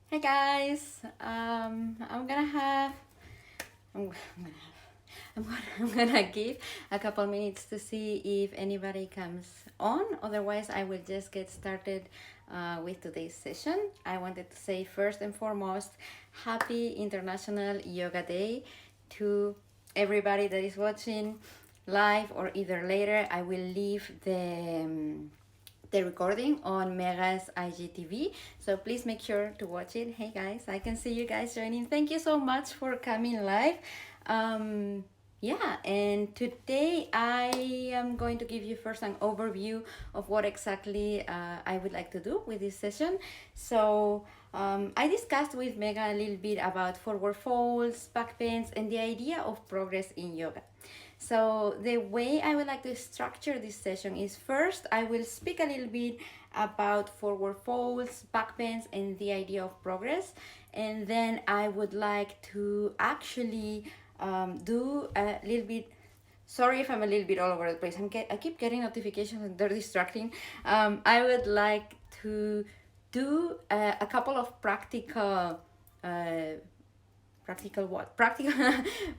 Hey guys, I'm gonna have I'm, I'm gonna give a couple minutes to see if anybody comes on. Otherwise, I will just get started with today's session. I wanted to say first and foremost, Happy International Yoga Day to everybody that is watching live or either later. I will leave the recording on Mega's IGTV. So please make sure to watch it. Hey guys, I can see you guys joining. Thank you so much for coming live. Yeah, and today I am going to give you first an overview of what exactly I would like to do with this session. So I discussed with Mega a little bit about forward folds, back bends, and the idea of progress in yoga. So the way I would like to structure this session is first I will speak a little bit about forward folds, back bends, and the idea of progress. And then I would like to actually do a little bit. Sorry if I'm a little bit all over the place. I keep getting notifications and they're distracting. I would like to do a couple of practical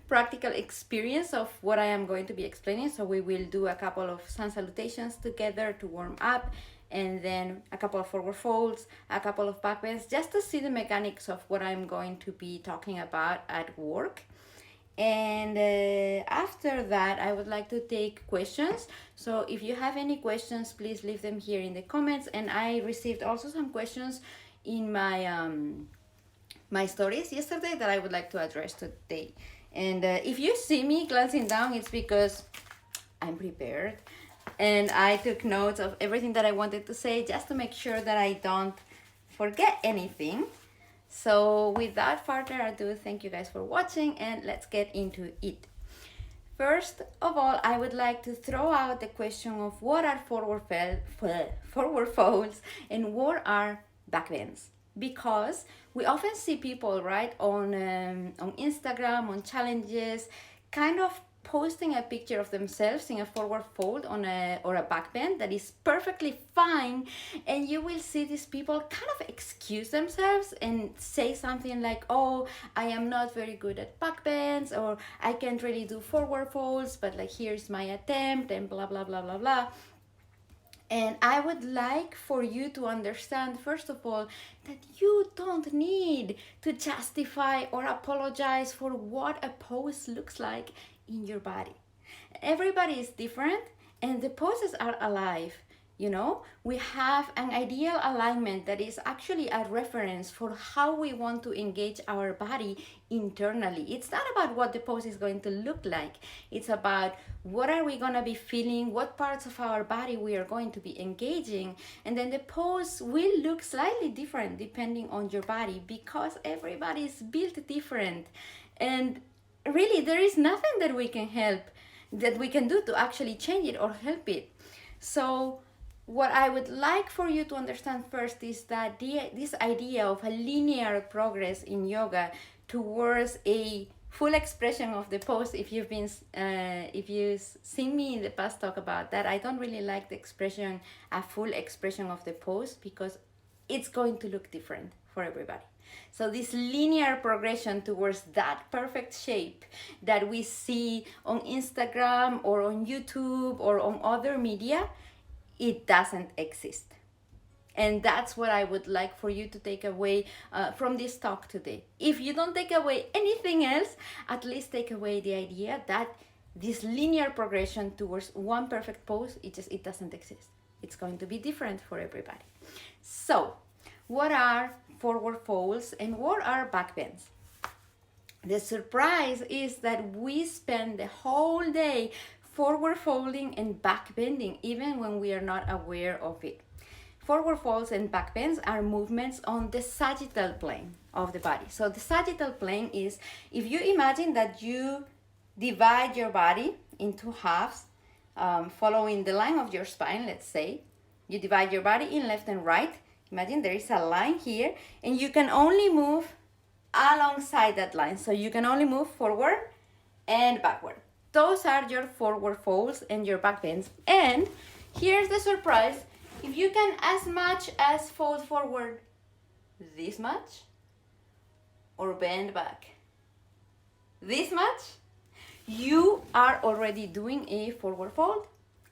practical experience of what I am going to be explaining. So we will do a couple of sun salutations together to warm up, and then a couple of forward folds, a couple of back bends, just to see the mechanics of what I'm going to be talking about at work. And after that, I would like to take questions. So if you have any questions, please leave them here in the comments. And I received also some questions in my stories yesterday that I would like to address today. And if you see me glancing down, it's because I'm prepared and I took notes of everything that I wanted to say just to make sure that I don't forget anything. So without further ado, thank you guys for watching and let's get into it. First of all, I would like to throw out the question of what are forward folds and what are back bends, because we often see people right on Instagram, on challenges, kind of posting a picture of themselves in a forward fold or a back bend that is perfectly fine, and you will see these people kind of excuse themselves and say something like, oh, I am not very good at back bends, or I can't really do forward folds, but like here's my attempt, and blah blah blah blah blah. And I would like for you to understand, first of all, that you don't need to justify or apologize for what a pose looks like in your body. Everybody is different and the poses are alive. You know, we have an ideal alignment that is actually a reference for how we want to engage our body internally. It's not about what the pose is going to look like. It's about what are we going to be feeling, what parts of our body we are going to be engaging. And then the pose will look slightly different depending on your body, because everybody is built different. And really, there is nothing that we can do to actually change it or help it. So what I would like for you to understand first is that this idea of a linear progress in yoga towards a full expression of the pose, if you've seen me in the past talk about that, I don't really like the expression a full expression of the pose, because it's going to look different for everybody. So this linear progression towards that perfect shape that we see on Instagram or on YouTube or on other media, it doesn't exist. And that's what I would like for you to take away from this talk today. If you don't take away anything else, at least take away the idea that this linear progression towards one perfect pose, it doesn't exist. It's going to be different for everybody. So, what are forward folds and what are back bends? The surprise is that we spend the whole day forward folding and back bending, even when we are not aware of it. Forward folds and back bends are movements on the sagittal plane of the body. So the sagittal plane is, if you imagine that you divide your body into halves, following the line of your spine, let's say, you divide your body in left and right. Imagine there is a line here, and you can only move alongside that line. So you can only move forward and backward. Those are your forward folds and your back bends. And here's the surprise. If you can as much as fold forward this much, or bend back this much, you are already doing a forward fold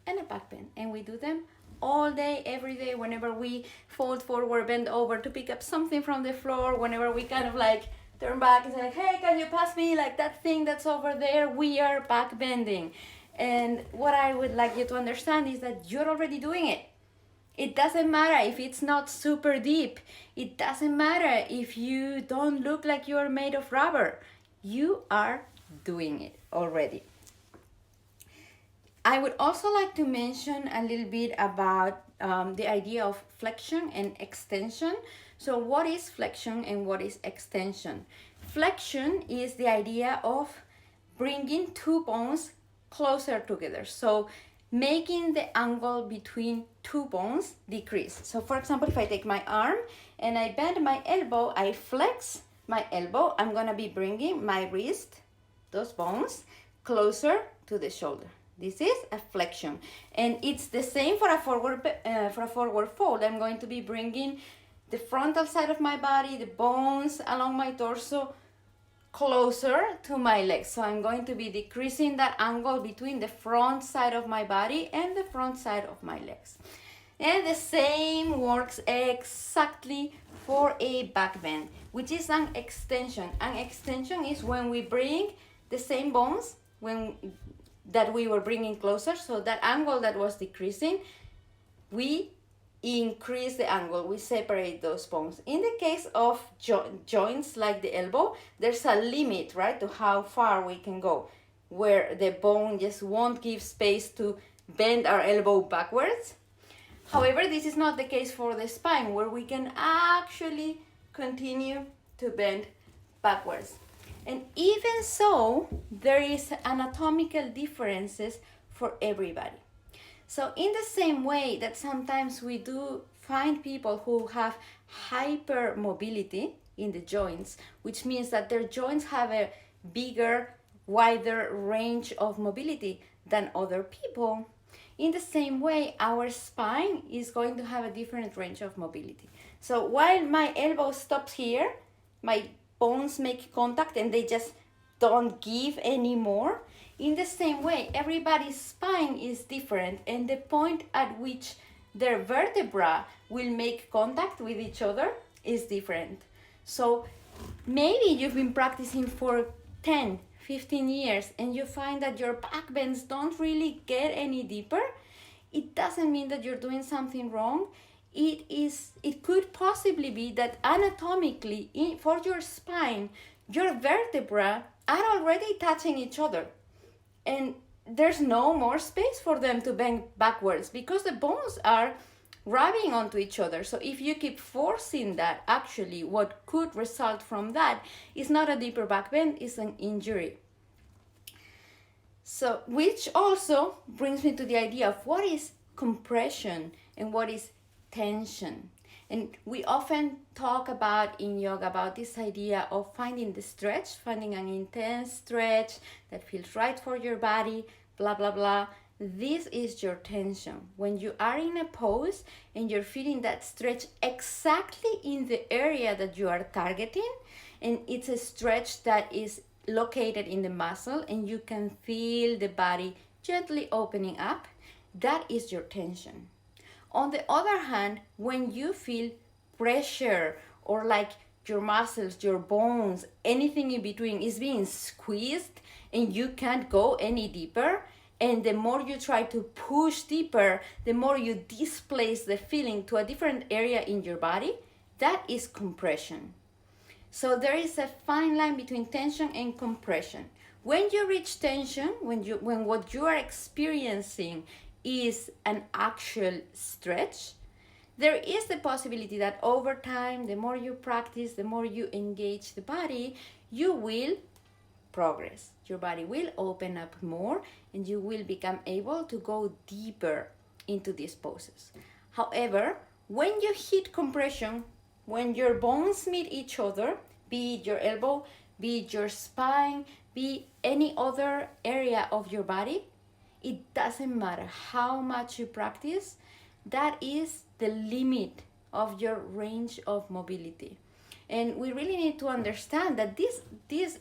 and a back bend. And we do them all day, every day, whenever we fold forward, bend over to pick up something from the floor, whenever we kind of like turn back and say like, hey, can you pass me like that thing that's over there? We are back bending. And what I would like you to understand is that you're already doing it. It doesn't matter if it's not super deep. It doesn't matter if you don't look like you're made of rubber. You are doing it already. I would also like to mention a little bit about the idea of flexion and extension. So what is flexion and what is extension? Flexion is the idea of bringing two bones closer together. So making the angle between two bones decrease. So for example, if I take my arm and I bend my elbow, I flex my elbow, I'm gonna be bringing my wrist, those bones, closer to the shoulder. This is a flexion, and it's the same for a forward fold. I'm going to be bringing the frontal side of my body, the bones along my torso, closer to my legs. So I'm going to be decreasing that angle between the front side of my body and the front side of my legs. And the same works exactly for a back bend, which is an extension. An extension is when we bring the same bones that we were bringing closer, so that angle that was decreasing, we increase the angle, we separate those bones. In the case of joints like the elbow, there's a limit, right, to how far we can go, where the bone just won't give space to bend our elbow backwards. However, this is not the case for the spine, where we can actually continue to bend backwards. And even so, there is anatomical differences for everybody. So in the same way that sometimes we do find people who have hypermobility in the joints, which means that their joints have a bigger, wider range of mobility than other people, in the same way, our spine is going to have a different range of mobility. So while my elbow stops here, my bones make contact and they just don't give anymore. In the same way, everybody's spine is different, and the point at which their vertebra will make contact with each other is different. So maybe you've been practicing for 10, 15 years and you find that your back bends don't really get any deeper. It doesn't mean that you're doing something wrong. It could possibly be that anatomically for your spine, your vertebrae are already touching each other, and there's no more space for them to bend backwards because the bones are rubbing onto each other. So if you keep forcing that, actually what could result from that is not a deeper back bend, it's an injury. So which also brings me to the idea of what is compression and what is tension. And we often talk about in yoga about this idea of finding the stretch, finding an intense stretch that feels right for your body, blah, blah, blah. This is your tension. When you are in a pose and you're feeling that stretch exactly in the area that you are targeting, and it's a stretch that is located in the muscle and you can feel the body gently opening up, that is your tension. On the other hand, when you feel pressure or like your muscles, your bones, anything in between is being squeezed and you can't go any deeper, and the more you try to push deeper, the more you displace the feeling to a different area in your body, that is compression. So there is a fine line between tension and compression. When you reach tension, when what you are experiencing is an actual stretch, there is the possibility that over time, the more you practice, the more you engage the body, you will progress. Your body will open up more and you will become able to go deeper into these poses. However, when you hit compression, when your bones meet each other, be it your elbow, be it your spine, be any other area of your body, it doesn't matter how much you practice, that is the limit of your range of mobility. And we really need to understand that this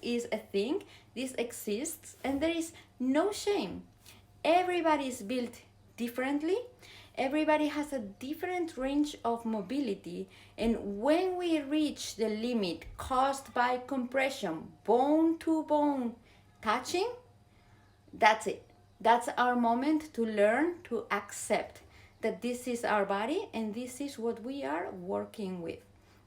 is a thing, this exists, and there is no shame. Everybody is built differently. Everybody has a different range of mobility, and when we reach the limit caused by compression, bone to bone touching, that's it. That's our moment to learn to accept that this is our body and this is what we are working with.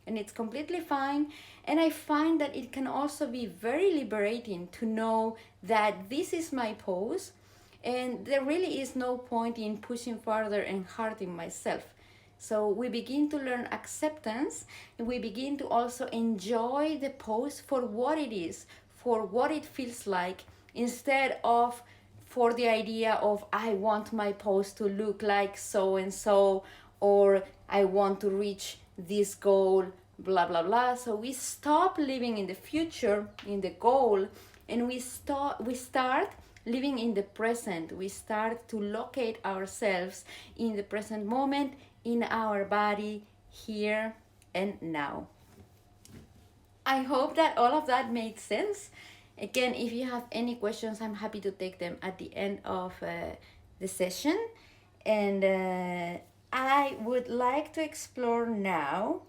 And it's completely fine. And I find that it can also be very liberating to know that this is my pose and there really is no point in pushing further and hurting myself. So we begin to learn acceptance, and we begin to also enjoy the pose for what it is, for what it feels like, instead of for the idea of I want my pose to look like so and so, or I want to reach this goal, blah blah blah. So we stop living in the future, in the goal, and we start living in the present. We start to locate ourselves in the present moment, in our body, here and now. I hope that all of that made sense. Again, if you have any questions, I'm happy to take them at the end of the session. And I would like to explore now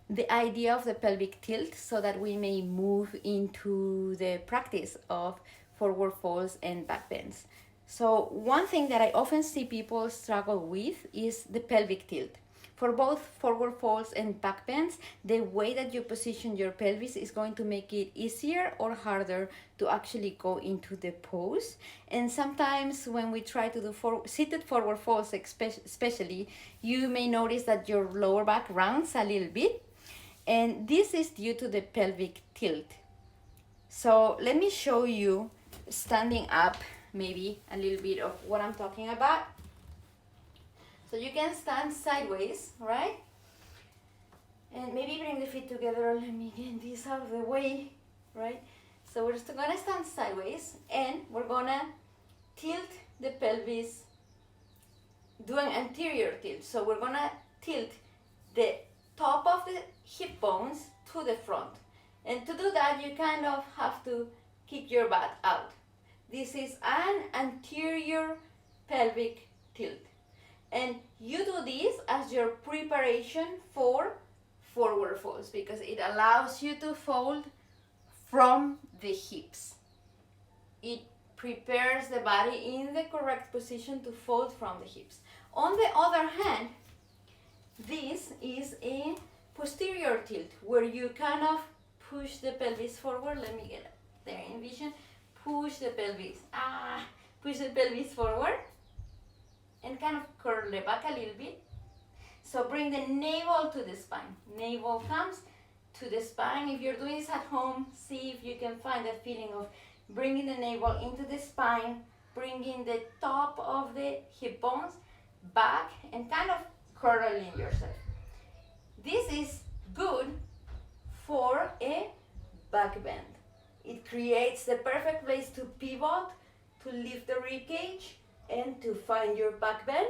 the idea of the pelvic tilt so that we may move into the practice of forward folds and back bends. So one thing that I often see people struggle with is the pelvic tilt. For both forward folds and back bends, the way that you position your pelvis is going to make it easier or harder to actually go into the pose. And sometimes when we try to do seated forward folds especially, you may notice that your lower back rounds a little bit. And this is due to the pelvic tilt. So let me show you standing up maybe a little bit of what I'm talking about. So you can stand sideways, right? And maybe bring the feet together. Let me get this out of the way, right? So we're still gonna stand sideways and we're gonna tilt the pelvis, do an anterior tilt. So we're gonna tilt the top of the hip bones to the front. And to do that, you kind of have to kick your butt out. This is an anterior pelvic tilt. And you do this as your preparation for forward folds because it allows you to fold from the hips. It prepares the body in the correct position to fold from the hips. On the other hand, this is a posterior tilt where you kind of push the pelvis forward. Let me get there in vision. Push the pelvis. Push the pelvis forward and kind of curl it back a little bit. So bring the navel to the spine. Navel comes to the spine. If you're doing this at home, see if you can find that feeling of bringing the navel into the spine, bringing the top of the hip bones back and kind of curling yourself. This is good for a back bend. It creates the perfect place to pivot, to lift the rib cage, and to find your back bend.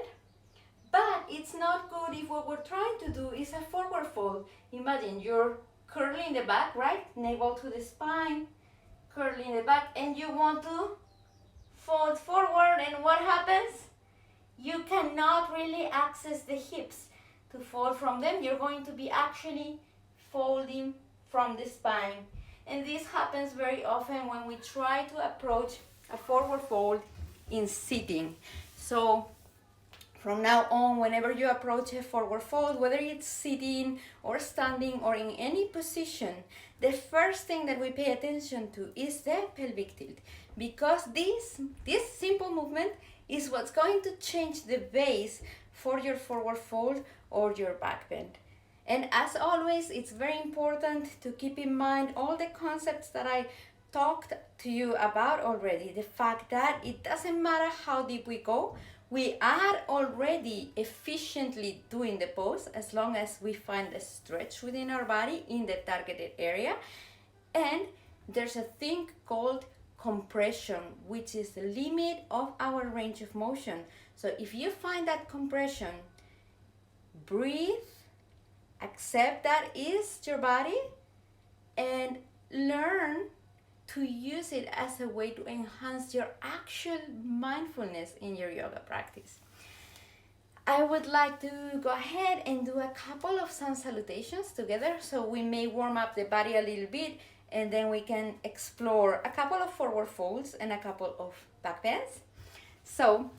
But it's not good if what we're trying to do is a forward fold. Imagine you're curling the back, right? Navel to the spine, curling the back, and you want to fold forward, and what happens? You cannot really access the hips to fold from them. You're going to be actually folding from the spine. And this happens very often when we try to approach a forward fold in sitting. So from now on, whenever you approach a forward fold, whether it's sitting or standing or in any position, the first thing that we pay attention to is the pelvic tilt, because this simple movement is what's going to change the base for your forward fold or your back bend. And as always, it's very important to keep in mind all the concepts that I talked to you about already. The fact that it doesn't matter how deep we go, we are already efficiently doing the pose as long as we find a stretch within our body in the targeted area. And there's a thing called compression, which is the limit of our range of motion. So if you find that compression, breathe, Accept that is your body and learn to use it as a way to enhance your actual mindfulness in your yoga practice. I would like to go ahead and do a couple of sun salutations together, so we may warm up the body a little bit, and then we can explore a couple of forward folds and a couple of back bends. So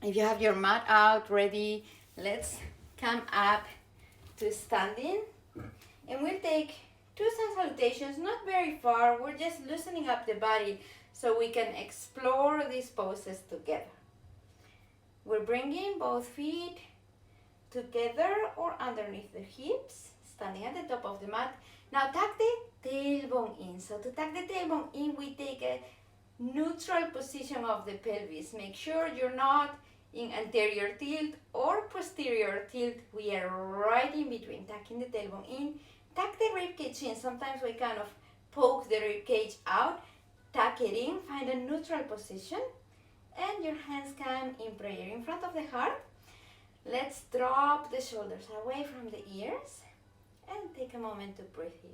if you have your mat out ready, let's come up to standing, and we'll take 2 sun salutations, not very far. We're just loosening up the body so we can explore these poses together. We're bringing both feet together or underneath the hips, standing at the top of the mat. Now tuck the tailbone in. So to tuck the tailbone in, we take a neutral position of the pelvis. Make sure you're not in anterior tilt or posterior tilt. We are right in between, tucking the tailbone in. Tuck the rib cage in. Sometimes we kind of poke the rib cage out. Tuck it in, find a neutral position, and your hands come in prayer in front of the heart. Let's drop the shoulders away from the ears and take a moment to breathe here.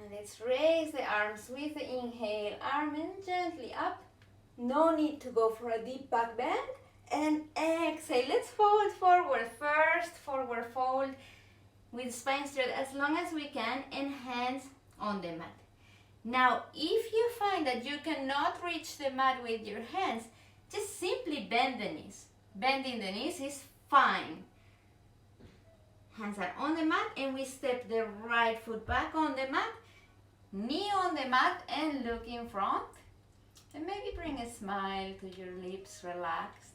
And let's raise the arms with the inhale, arm and gently up. No need to go for a deep back bend. And exhale, let's fold forward first, forward fold with spine straight as long as we can and hands on the mat. Now, if you find that you cannot reach the mat with your hands, just simply bend the knees. Bending the knees is fine. Hands are on the mat and we step the right foot back on the mat, knee on the mat and look in front. And maybe bring a smile to your lips, relaxed.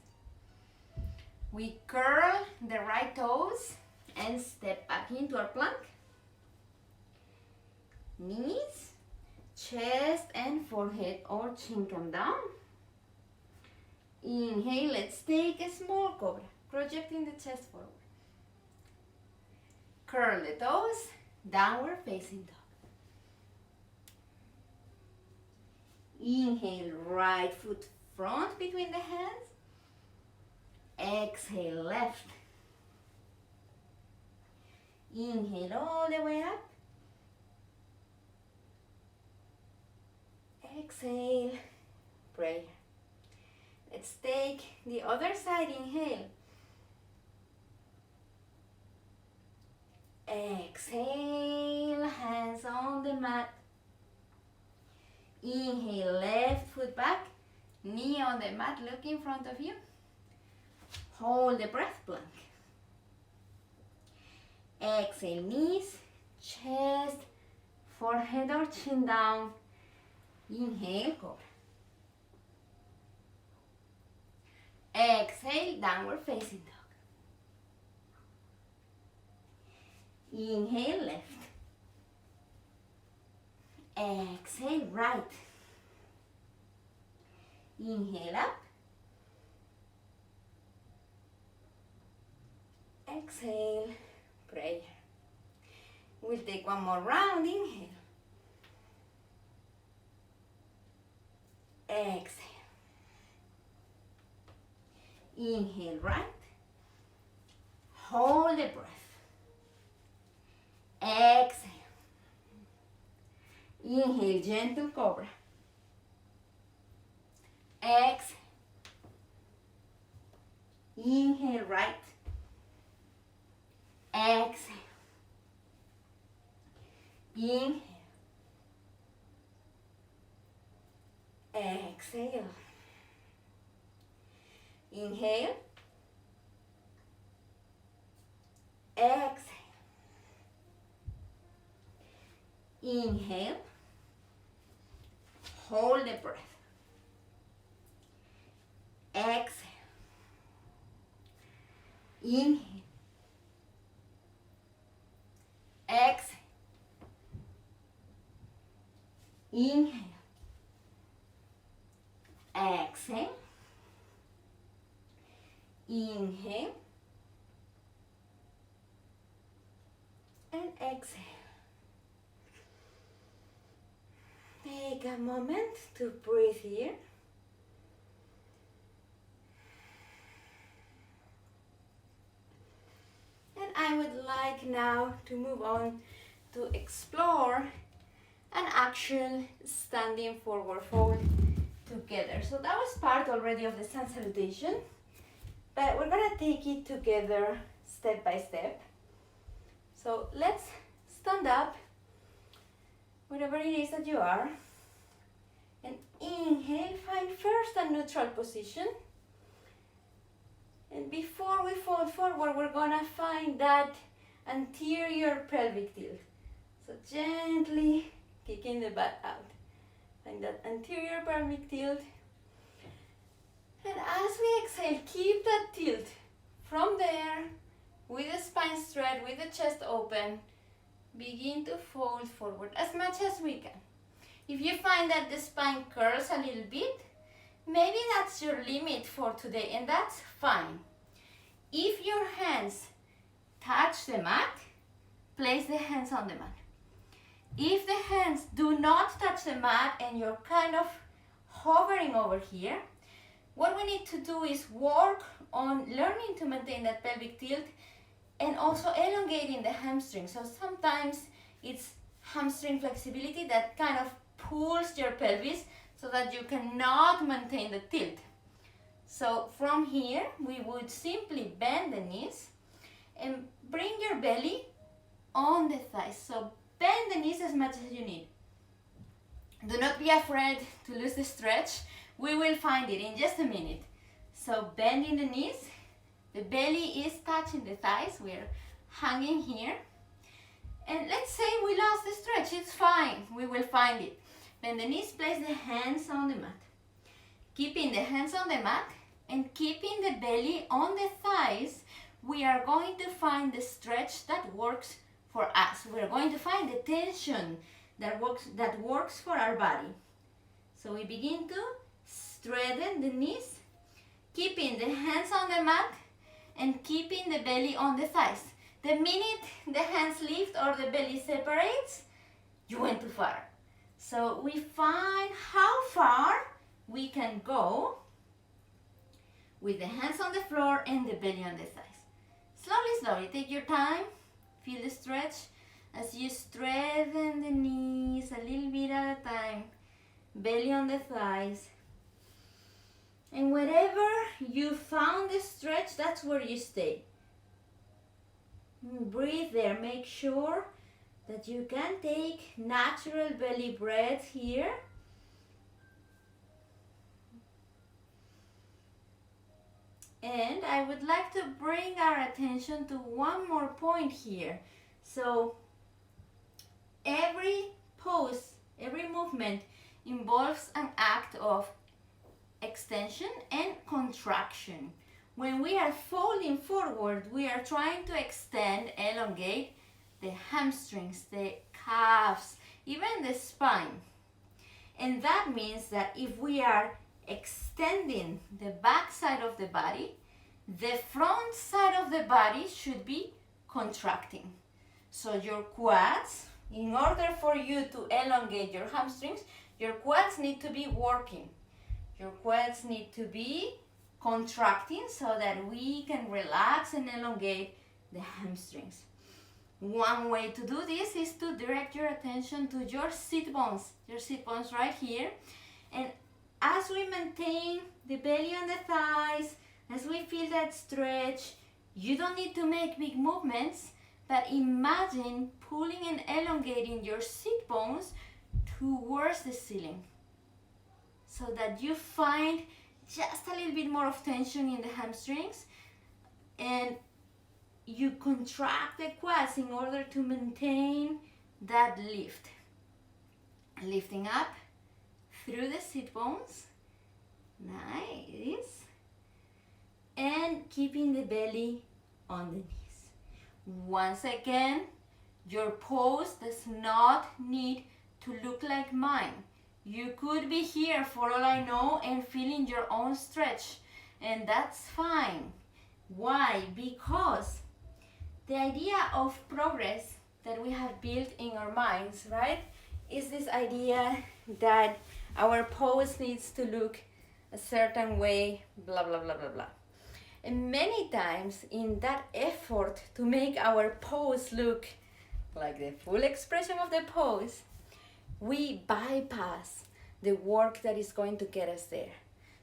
We curl the right toes and step back into our plank. Knees, chest and forehead or chin come down. Inhale, let's take a small cobra, projecting the chest forward. Curl the toes, downward facing dog. Inhale, right foot front between the hands. Exhale, left. Inhale all the way up. Exhale, prayer. Let's take the other side, inhale. Exhale, hands on the mat. Inhale, left foot back, knee on the mat, look in front of you. Hold the breath, plank. Exhale, knees, chest, forehead or chin down. Inhale, cobra. Exhale, downward facing dog. Inhale, left. Exhale, right. Inhale up. Exhale, prayer. We'll take one more round. Inhale. Exhale. Inhale, right. Hold the breath. Exhale. Inhale, gentle cobra. Exhale. Inhale, right. Exhale. Inhale. Exhale. Inhale. Exhale. Inhale. Hold the breath. Exhale. Inhale. Exhale. Inhale. Exhale. Inhale. And exhale. Take a moment to breathe here. now to move on to explore an actual standing forward fold together. So that was part already of the sun salutation, but we're gonna take it together step by step. So let's stand up wherever it is that you are, and inhale, find first a neutral position. And before we fold forward, we're gonna find that anterior pelvic tilt. So gently kicking the butt out. Find that anterior pelvic tilt. And as we exhale, keep that tilt from there, with the spine straight, with the chest open. Begin to fold forward as much as we can. If you find that the spine curls a little bit, maybe that's your limit for today, and that's fine. If your hands touch the mat, place the hands on the mat. If the hands do not touch the mat and you're kind of hovering over here, what we need to do is work on learning to maintain that pelvic tilt and also elongating the hamstring. So sometimes it's hamstring flexibility that kind of pulls your pelvis so that you cannot maintain the tilt. So from here, we would simply bend the knees and bring your belly on the thighs. So bend the knees as much as you need. Do not be afraid to lose the stretch. We will find it in just a minute. So bending the knees, the belly is touching the thighs. We're hanging here. And let's say we lost the stretch, it's fine. We will find it. Bend the knees, place the hands on the mat. Keeping the hands on the mat and keeping the belly on the thighs, we are going to find the stretch that works for us. We're going to find the tension that works for our body. So we begin to straighten the knees, keeping the hands on the mat and keeping the belly on the thighs. The minute the hands lift or the belly separates, you went too far. So we find how far we can go with the hands on the floor and the belly on the thighs. Slowly, slowly, take your time. Feel the stretch as you straighten the knees a little bit at a time. Belly on the thighs. And wherever you found the stretch, that's where you stay. Breathe there. Make sure that you can take natural belly breaths here. And I would like to bring our attention to one more point here. So every pose, every movement involves an act of extension and contraction. When we are folding forward, we are trying to extend, elongate the hamstrings, the calves, even the spine. And that means that if we are extending the back side of the body, the front side of the body should be contracting. So your quads, in order for you to elongate your hamstrings, your quads need to be working. Your quads need to be contracting so that we can relax and elongate the hamstrings. One way to do this is to direct your attention to your sit bones right here. And as we maintain the belly on the thighs, as we feel that stretch, you don't need to make big movements, but imagine pulling and elongating your sit bones towards the ceiling so that you find just a little bit more of tension in the hamstrings and you contract the quads in order to maintain that lift. Lifting up through the sit bones. Nice. And keeping the belly on the knees. Once again, your pose does not need to look like mine. You could be here for all I know and feeling your own stretch, and that's fine. Why? Because the idea of progress that we have built in our minds, right, is this idea that our pose needs to look a certain way, blah, blah, blah, blah, blah. And many times in that effort to make our pose look like the full expression of the pose, we bypass the work that is going to get us there.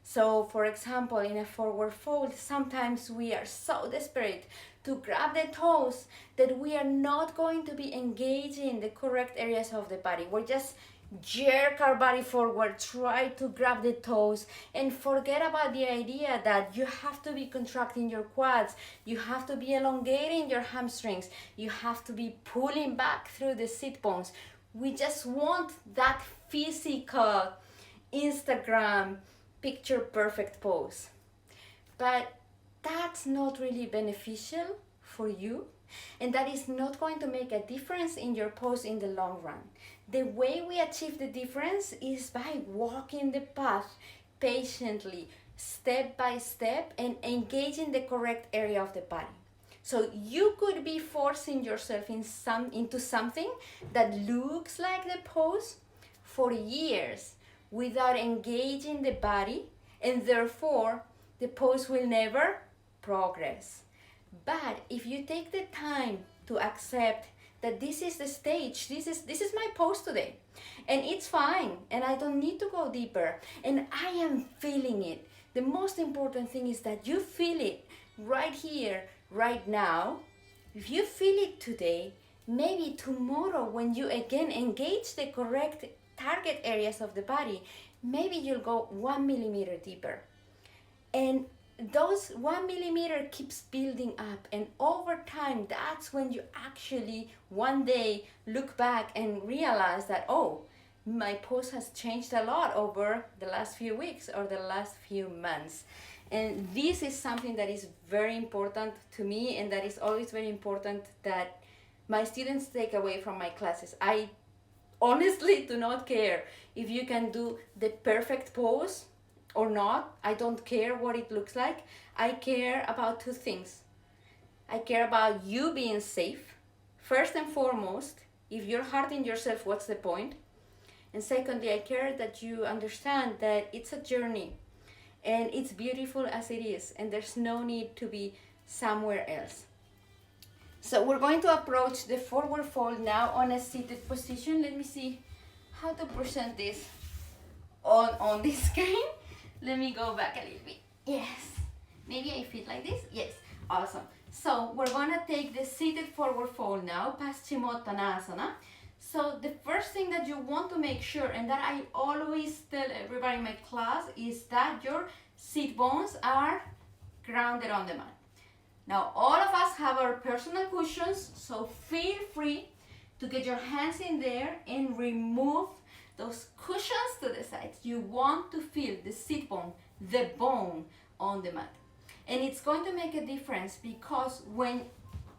So for example, in a forward fold, sometimes we are so desperate to grab the toes that we are not going to be engaging the correct areas of the body. We're just jerk our body forward, try to grab the toes, and forget about the idea that you have to be contracting your quads, you have to be elongating your hamstrings, you have to be pulling back through the sit bones. We just want that physical Instagram picture perfect pose. But that's not really beneficial for you, and that is not going to make a difference in your pose in the long run. The way we achieve the difference is by walking the path patiently, step by step, and engaging the correct area of the body. So you could be forcing yourself into something that looks like the pose for years without engaging the body, and therefore the pose will never progress. But if you take the time to accept that this is the stage, this is my pose today, and it's fine, and I don't need to go deeper, and I am feeling it. The most important thing is that you feel it right here, right now. If you feel it today, maybe tomorrow when you again engage the correct target areas of the body, maybe you'll go 1 millimeter deeper. And those 1 millimeter keeps building up, and over time, that's when you actually one day look back and realize that, oh, my pose has changed a lot over the last few weeks or the last few months. And this is something that is very important to me, and that is always very important that my students take away from my classes. I honestly do not care if you can do the perfect pose or not. I don't care what it looks like. I care about two things. I care about you being safe. First and foremost, if you're hurting yourself, what's the point? And secondly, I care that you understand that it's a journey and it's beautiful as it is, and there's no need to be somewhere else. So we're going to approach the forward fold now on a seated position. Let me see how to present this on this screen. Let me go back a little bit. Yes. Maybe I fit like this? Yes. Awesome. So we're going to take the seated forward fold now, Paschimottanasana. So the first thing that you want to make sure, and that I always tell everybody in my class, is that your sit bones are grounded on the mat. Now all of us have our personal cushions, so feel free to get your hands in there and remove those cushions to the sides. You want to feel the sit bone, the bone on the mat. And it's going to make a difference because when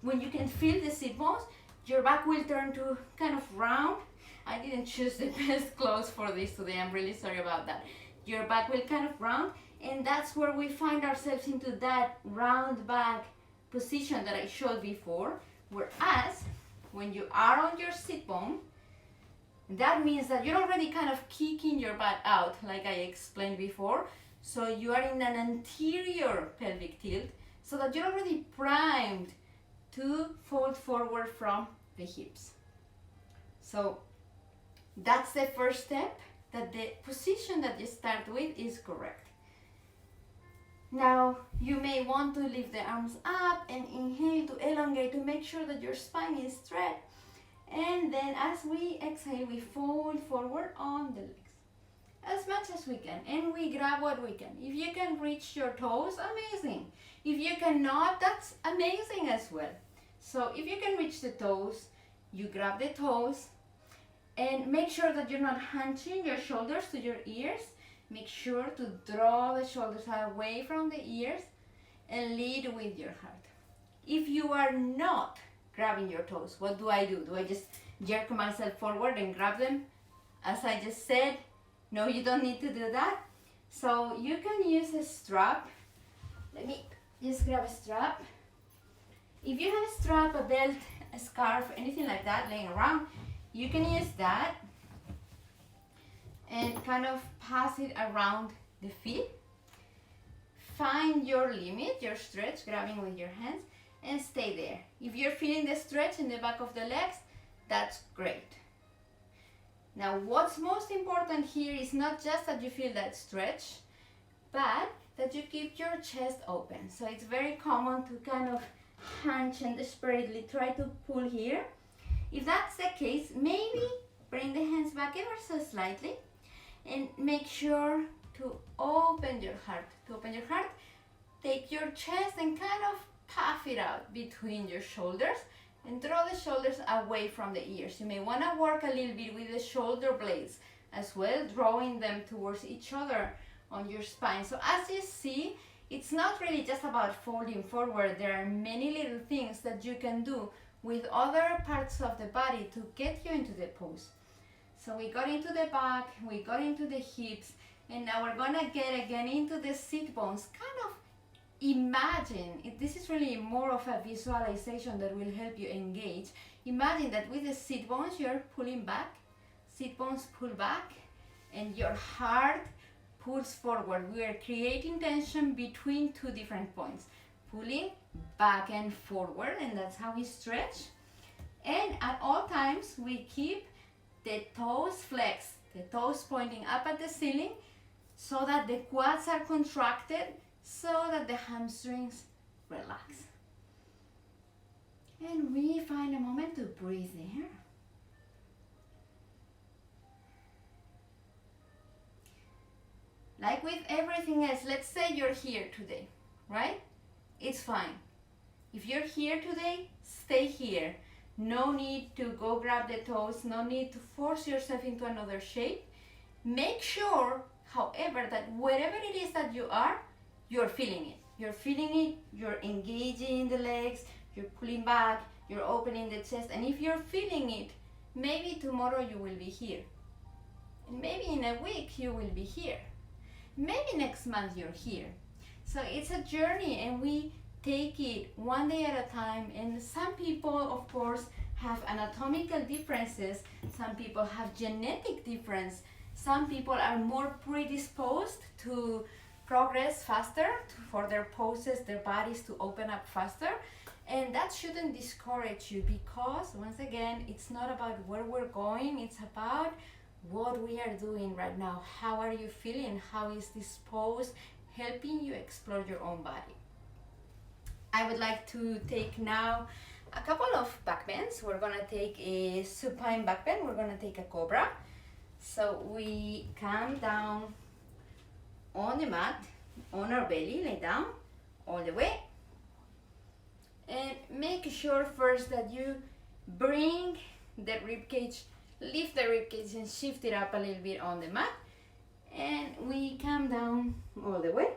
you can feel the sit bones, your back will turn to kind of round. I didn't choose the best clothes for this today. I'm really sorry about that. Your back will kind of round, and that's where we find ourselves into that round back position that I showed before. Whereas when you are on your sit bone, that means that you're already kind of kicking your butt out, like I explained before. So you are in an anterior pelvic tilt, so that you're already primed to fold forward from the hips. So that's the first step, that the position that you start with is correct. Now you may want to lift the arms up and inhale to elongate, to make sure that your spine is straight. And then as we exhale, we fold forward on the legs as much as we can, and we grab what we can. If you can reach your toes, amazing. If you cannot, that's amazing as well. So if you can reach the toes, you grab the toes, and make sure that you're not hunching your shoulders to your ears. Make sure to draw the shoulders away from the ears and lead with your heart. If you are not grabbing your toes, what do? Do I just jerk myself forward and grab them as I just said? No, you don't need to do that. So you can use a strap. Let me just grab a strap. If you have a strap, a belt, a scarf, anything like that laying around, you can use that and kind of pass it around the feet. find your limit, your stretch, grabbing with your hands, and stay there. If you're feeling the stretch in the back of the legs, that's great. Now, what's most important here is not just that you feel that stretch, but that you keep your chest open. So it's very common to kind of hunch and desperately try to pull here. If that's the case, maybe bring the hands back ever so slightly and make sure to open your heart. To open your heart, take your chest and kind of puff it out between your shoulders and draw the shoulders away from the ears. You may want to work a little bit with the shoulder blades as well, drawing them towards each other on your spine. So as you see, it's not really just about folding forward. There are many little things that you can do with other parts of the body to get you into the pose. So we got into the back, we got into the hips, and now we're gonna get again into the sit bones. Kind of imagine, this is really more of a visualization that will help you engage. Imagine that with the sit bones, you're pulling back, sit bones pull back, and your heart pulls forward. We are creating tension between two different points, pulling back and forward, and that's how we stretch. And at all times, we keep the toes flexed, the toes pointing up at the ceiling, so that the quads are contracted, so that the hamstrings relax. And we find a moment to breathe there. Like with everything else, let's say you're here today, right? It's fine. If you're here today, stay here. No need to go grab the toes, no need to force yourself into another shape. Make sure, however, that wherever it is that you are, you're feeling it. You're feeling it, you're engaging the legs, you're pulling back, you're opening the chest. And if you're feeling it, maybe tomorrow you will be here. And maybe in a week you will be here. Maybe next month you're here. So it's a journey, and we take it one day at a time. And some people, of course, have anatomical differences. Some people have genetic difference. Some people are more predisposed to progress faster, for their poses, their bodies to open up faster. And that shouldn't discourage you, because once again, it's not about where we're going, it's about what we are doing right now. How are you feeling? How is this pose helping you explore your own body? I would like to take now a couple of backbends. We're gonna take a supine backbend. We're gonna take a cobra. So we come down on the mat, on our belly, lay down all the way. And make sure first that you bring the ribcage, lift the ribcage and shift it up a little bit on the mat. And we come down all the way.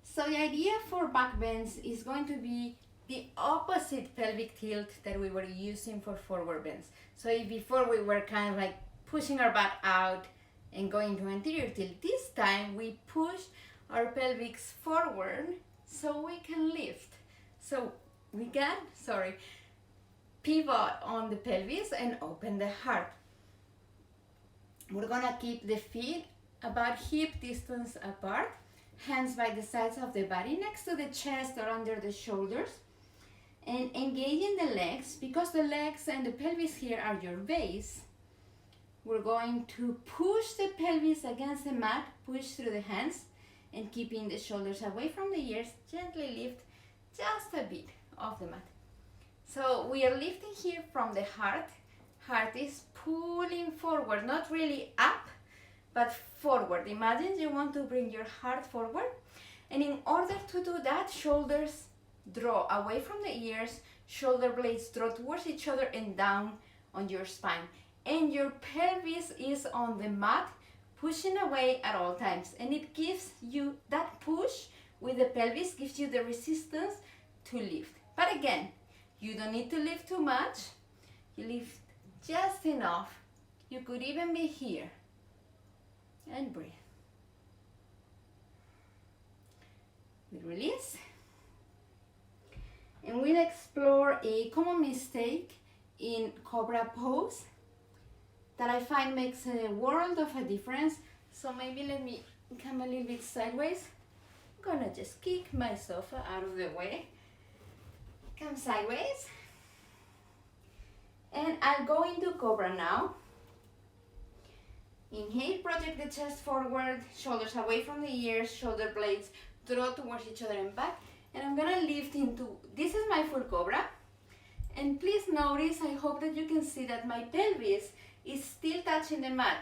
So the idea for backbends is going to be the opposite pelvic tilt that we were using for forward bends. So if before we were kind of like pushing our back out and going to anterior tilt, this time we push our pelvics forward so we can lift. So we can, pivot on the pelvis and open the heart. We're gonna keep the feet about hip distance apart, hands by the sides of the body next to the chest or under the shoulders, and engaging the legs. Because the legs and the pelvis here are your base, we're going to push the pelvis against the mat, push through the hands, and keeping the shoulders away from the ears, gently lift just a bit off the mat. So we are lifting here from the heart. Heart is pulling forward, not really up, but forward. Imagine you want to bring your heart forward. And in order to do that, shoulders draw away from the ears, shoulder blades draw towards each other and down on your spine. And your pelvis is on the mat, pushing away at all times. And it gives you that push with the pelvis, gives you the resistance to lift. But again, you don't need to lift too much. You lift just enough. You could even be here. And breathe. We release. And we'll explore a common mistake in cobra pose that I find makes a world of a difference. So maybe let me come a little bit sideways. I'm gonna just kick my sofa out of the way. Come sideways. And I'll go into Cobra now. Inhale, project the chest forward, shoulders away from the ears, shoulder blades draw towards each other and back. And I'm gonna lift into, this is my full Cobra. And please notice, I hope that you can see that my pelvis is still touching the mat.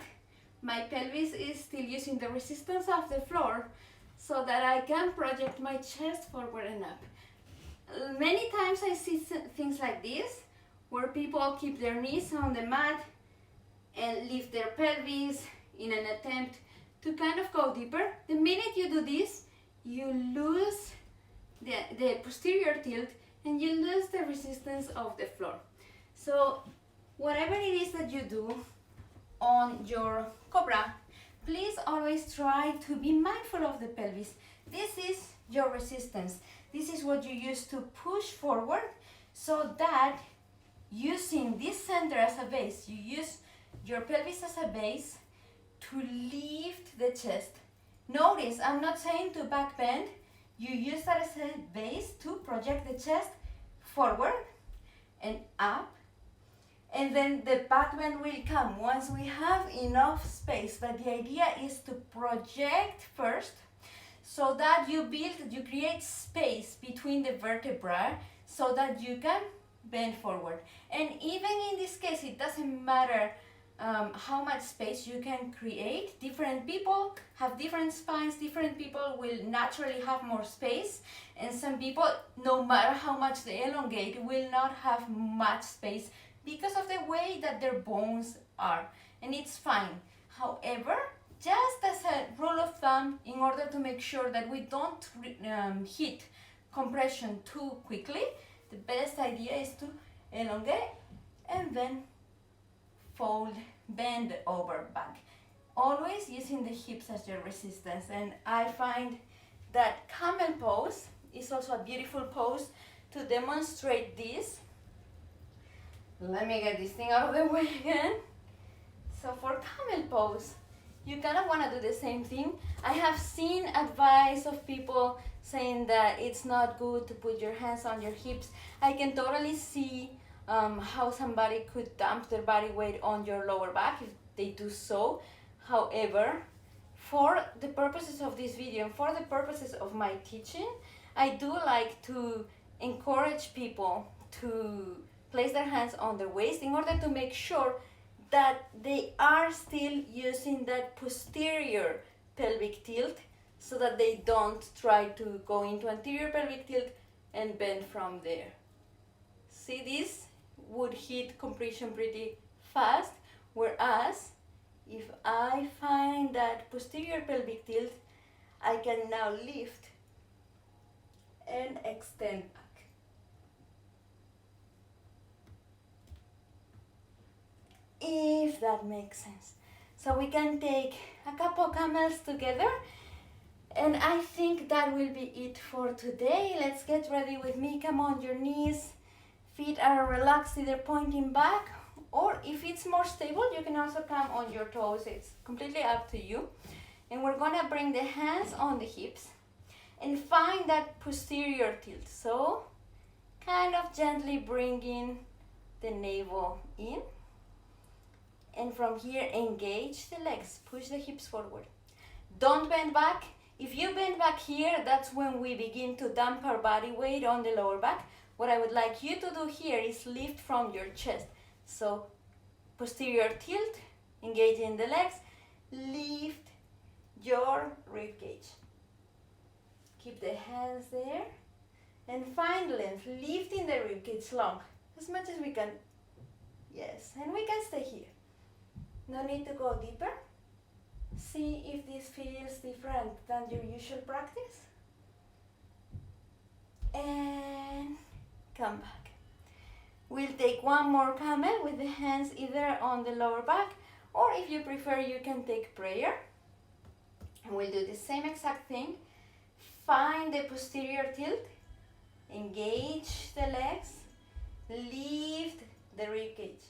My pelvis is still using the resistance of the floor so that I can project my chest forward and up. Many times I see things like this, where people keep their knees on the mat and lift their pelvis in an attempt to kind of go deeper. The minute you do this, you lose the posterior tilt and you lose the resistance of the floor. So whatever it is that you do on your Cobra, please always try to be mindful of the pelvis. This is your resistance. This is what you use to push forward, so that using this center as a base, you use your pelvis as a base to lift the chest. Notice, I'm not saying to back bend. You use that as a base to project the chest forward and up. And then the back bend will come once we have enough space. But the idea is to project first, so that you create space between the vertebrae so that you can bend forward. And even in this case, it doesn't matter how much space you can create. Different people have different spines. Different people will naturally have more space. And some people, no matter how much they elongate, will not have much space because of the way that their bones are. And it's fine. However, just as a rule of thumb, in order to make sure that we don't hit compression too quickly, the best idea is to elongate and then fold, bend over back. Always using the hips as your resistance. And I find that camel pose is also a beautiful pose to demonstrate this. Let me get this thing out of the way again. So for camel pose, you kind of want to do the same thing. I have seen advice of people saying that it's not good to put your hands on your hips. I can totally see how somebody could dump their body weight on your lower back if they do so. However, for the purposes of this video and for the purposes of my teaching, I do like to encourage people to place their hands on their waist in order to make sure that they are still using that posterior pelvic tilt, so that they don't try to go into anterior pelvic tilt and bend from there. See, this would hit compression pretty fast, whereas if I find that posterior pelvic tilt, I can now lift and extend back. If that makes sense. So we can take a couple camels together, and I think that will be it for today. Let's get ready with me. Come on your knees, feet are relaxed, either pointing back, or if it's more stable, you can also come on your toes. It's completely up to you. And we're gonna bring the hands on the hips and find that posterior tilt. So kind of gently bringing the navel in. And from here, engage the legs, push the hips forward. Don't bend back. If you bend back here, that's when we begin to dump our body weight on the lower back. What I would like you to do here is lift from your chest. So posterior tilt, engaging the legs, lift your rib cage. Keep the hands there and find length, lifting the rib cage long as much as we can. Yes, and we can stay here. No need to go deeper. See if this feels different than your usual practice. And come back. We'll take one more camel with the hands either on the lower back, or if you prefer, you can take prayer. And we'll do the same exact thing. Find the posterior tilt, engage the legs, lift the rib cage.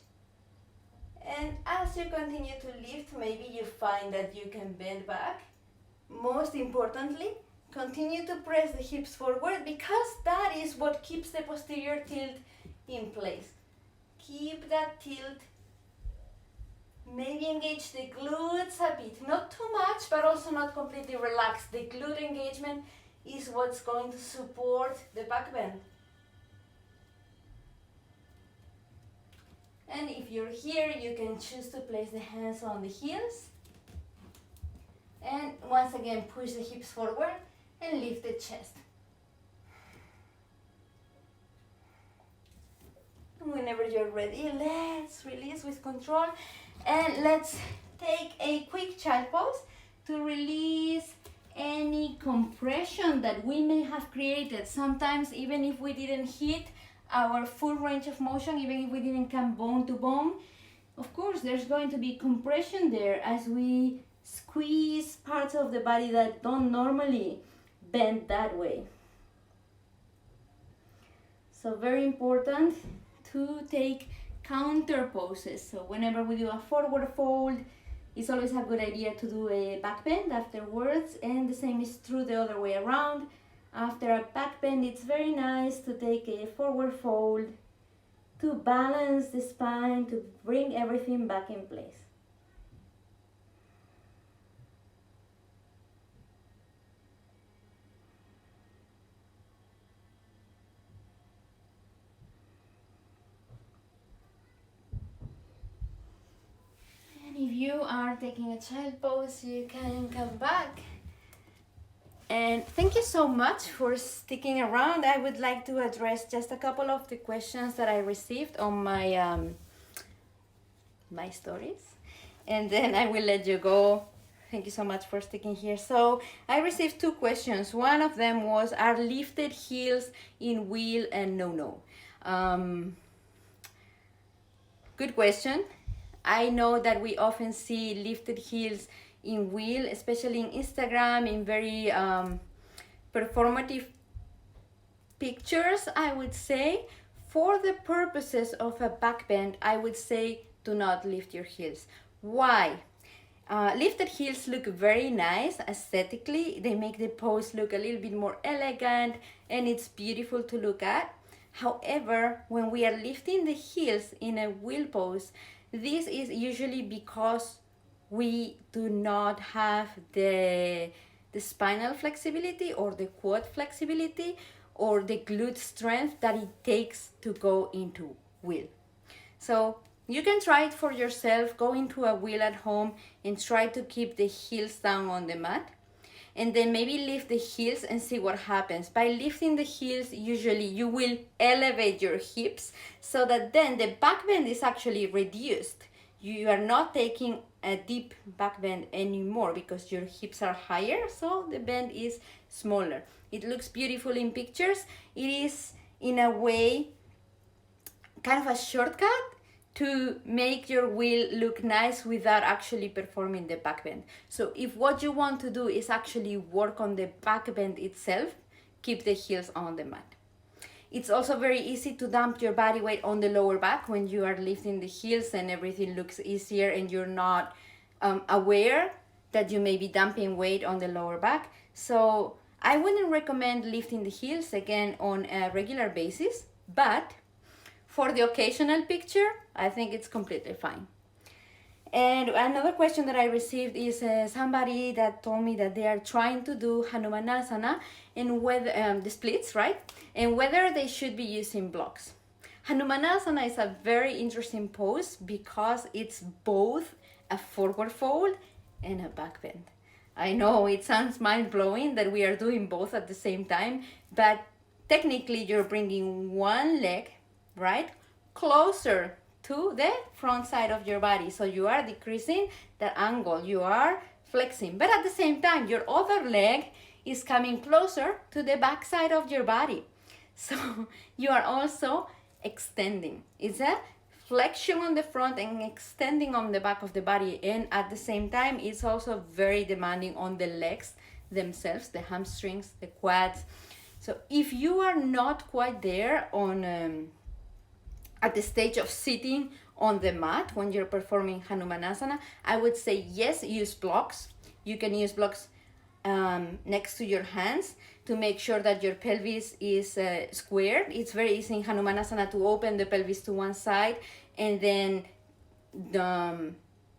And as as you continue to lift, maybe you find that you can bend back. Most importantly, continue to press the hips forward, because that is what keeps the posterior tilt in place. Keep that tilt. Maybe engage the glutes a bit, not too much, but also not completely relaxed. The glute engagement is what's going to support the back bend. And if you're here, you can choose to place the hands on the heels. And once again, push the hips forward and lift the chest. Whenever you're ready, let's release with control. And let's take a quick child pose to release any compression that we may have created. Sometimes, even if we didn't hit our full range of motion, even if we didn't come bone to bone, of course, there's going to be compression there as we squeeze parts of the body that don't normally bend that way. So very important to take counter poses. So whenever we do a forward fold, it's always a good idea to do a back bend afterwards, and the same is true the other way around. After a back bend, it's very nice to take a forward fold to balance the spine, to bring everything back in place. If you are taking a child pose, you can come back. And thank you so much for sticking around. I would like to address just a couple of the questions that I received on my my stories, and then I will let you go. Thank you so much for sticking here. So I received 2 questions. One of them was, are lifted heels in wheel and no? Good question. I know that we often see lifted heels in wheel, especially in Instagram, in very performative pictures, I would say. For the purposes of a back bend, I would say do not lift your heels. Why? Lifted heels look very nice aesthetically. They make the pose look a little bit more elegant, and it's beautiful to look at. However, when we are lifting the heels in a wheel pose, this is usually because we do not have the spinal flexibility or the quad flexibility or the glute strength that it takes to go into wheel. So you can try it for yourself. Go into a wheel at home and try to keep the heels down on the mat. And then maybe lift the heels and see what happens. By lifting the heels, usually you will elevate your hips so that then the back bend is actually reduced. You are not taking a deep back bend anymore because your hips are higher, so the bend is smaller. It looks beautiful in pictures. It is, in a way, kind of a shortcut to make your wheel look nice without actually performing the back bend. So if what you want to do is actually work on the back bend itself, keep the heels on the mat. It's also very easy to dump your body weight on the lower back when you are lifting the heels, and everything looks easier and you're not aware that you may be dumping weight on the lower back. So I wouldn't recommend lifting the heels again on a regular basis, but for the occasional picture, I think it's completely fine. And another question that I received is somebody that told me that they are trying to do Hanumanasana and whether the splits, right? And whether they should be using blocks. Hanumanasana is a very interesting pose because it's both a forward fold and a back bend. I know it sounds mind-blowing that we are doing both at the same time, but technically you're bringing one leg, right, closer to the front side of your body. So you are decreasing the angle, you are flexing, but at the same time, your other leg is coming closer to the back side of your body. So you are also extending. It's a flexion on the front and extending on the back of the body. And at the same time, it's also very demanding on the legs themselves, the hamstrings, the quads. So if you are not quite there on at the stage of sitting on the mat when you're performing Hanumanasana. I would say yes, use blocks. You can use blocks next to your hands to make sure that your pelvis is squared. It's very easy in Hanumanasana to open the pelvis to one side and then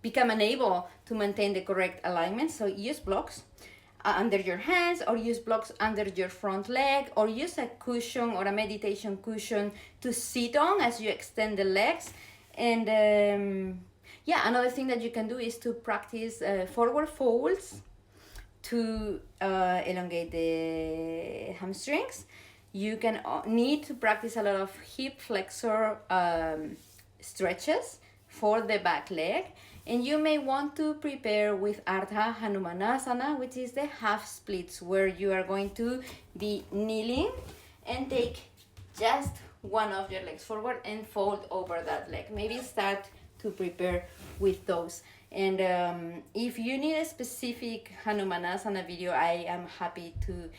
become unable to maintain the correct alignment. So use blocks under your hands, or use blocks under your front leg, or use a cushion or a meditation cushion to sit on as you extend the legs. And yeah, another thing that you can do is to practice forward folds to elongate the hamstrings. You can need to practice a lot of hip flexor stretches for the back leg. And you may want to prepare with Ardha Hanumanasana, which is the half splits, where you are going to be kneeling and take just one of your legs forward and fold over that leg. Maybe start to prepare with those. And if you need a specific Hanumanasana video, I am happy to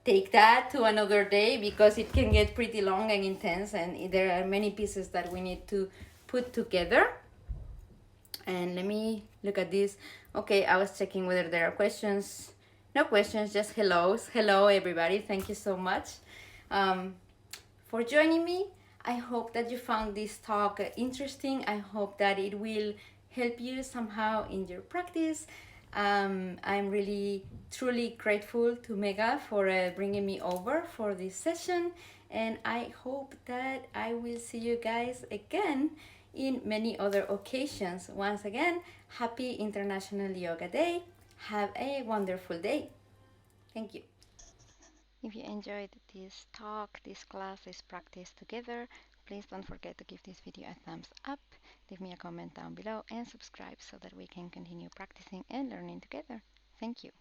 take that to another day, because it can get pretty long and intense, and there are many pieces that we need to put together. And let me look at this. Okay, I was checking whether there are questions. No questions, just hellos. Hello, everybody. Thank you so much for joining me. I hope that you found this talk interesting. I hope that it will help you somehow in your practice. I'm really, truly grateful to Mega for bringing me over for this session. And I hope that I will see you guys again in many other occasions. Once again, happy International Yoga Day. Have a wonderful day. Thank you. If you enjoyed this talk, this class, this practice together, please don't forget to give this video a thumbs up, leave me a comment down below, and subscribe so that we can continue practicing and learning together. Thank you.